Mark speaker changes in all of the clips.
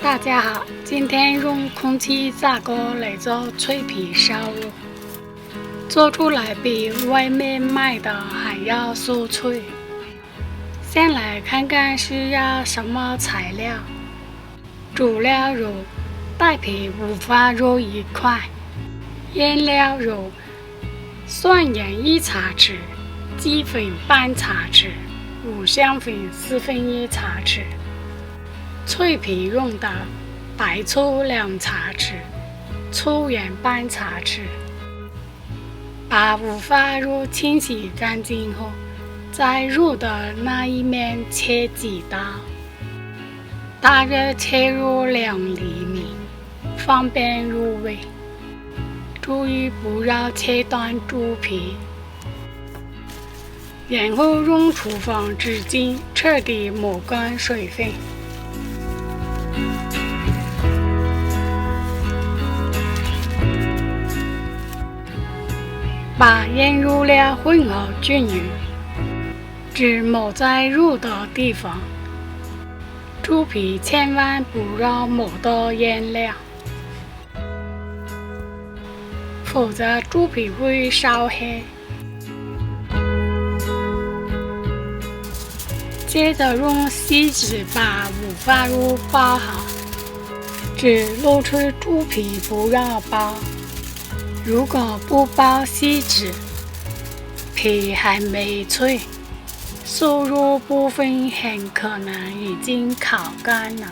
Speaker 1: 大家好，今天用空气炸锅来做脆皮烧肉，做出来比外面卖的还要酥脆。先来看看需要什么材料。主料有带皮五花肉1块，腌料有蒜盐1茶匙，鸡粉半茶匙，五香粉1/4茶匙。脆皮用的白醋2茶匙，粗盐半茶匙。把五花肉清洗干净后，在肉的那一面切几刀，大约切入2厘米，方便入味。注意不要切断猪皮。然后用厨房纸巾彻底抹干水分。把腌肉料混合均匀，只抹在肉的地方。猪皮千万不要抹到腌料，否则猪皮会烧黑。接着用锡纸把五花肉包好，只露出猪皮，不要包。如果不包锡纸，皮还没脆，瘦肉部分很可能已经烤干了。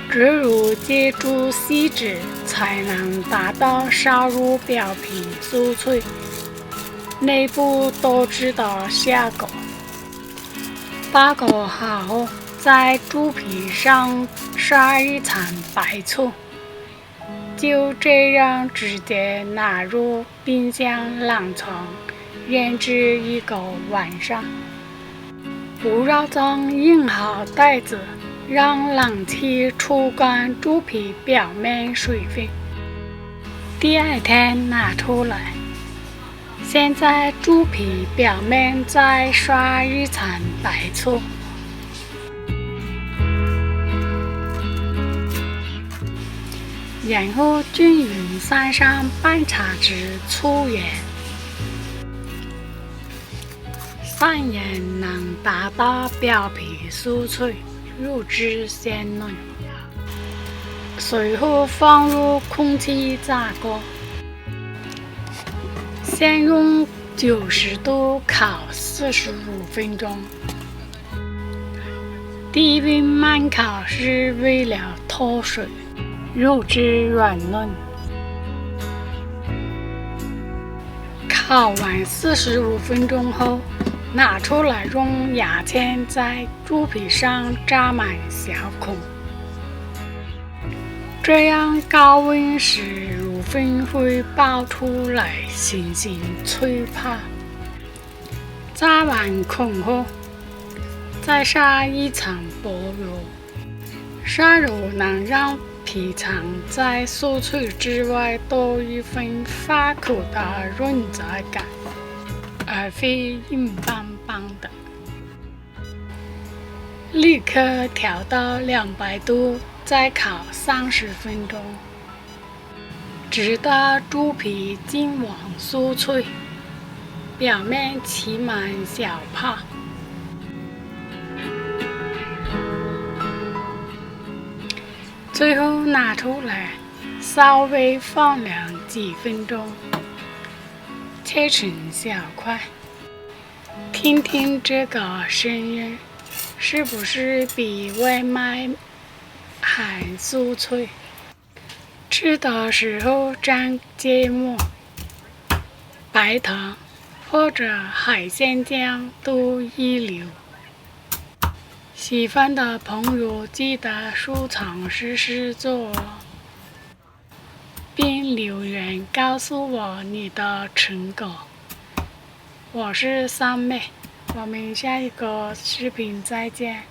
Speaker 1: 只有借助锡纸，才能达到烧肉表皮酥脆，内部多汁的效果。包裹好后，在猪皮上刷一层白醋。就这样直接拿入冰箱冷藏，腌制1个晚上。不要装印好袋子，让冷气抽干猪皮表面水分。第2天拿出来，先在猪皮表面再刷一层白醋。然后均匀撒上半茶匙粗盐，蒜盐能达到表皮酥脆、肉质鲜嫩。随后放入空气炸锅，先用90度烤45分钟。低温慢烤是为了脱水，肉质软嫩。烤完45分钟后，拿出来用牙签在猪皮上扎满小孔，这样高温时肉粉会爆出来，形成脆泡。扎完孔后，再撒一层薄油。砂油能让皮层在酥脆之外多一份发口的润泽感，而非硬邦邦的。立刻调到200度，再烤30分钟，直到猪皮金黄酥脆，表面起满小泡。最后拿出来，稍微放凉几分钟，切成小块。听听这个声音，是不是比外卖还酥脆？吃的时候蘸芥末、白糖或者海鲜酱都一流。喜欢的朋友记得收藏试试做哦，并留言告诉我你的成果。我是三妹，我们下一个视频再见。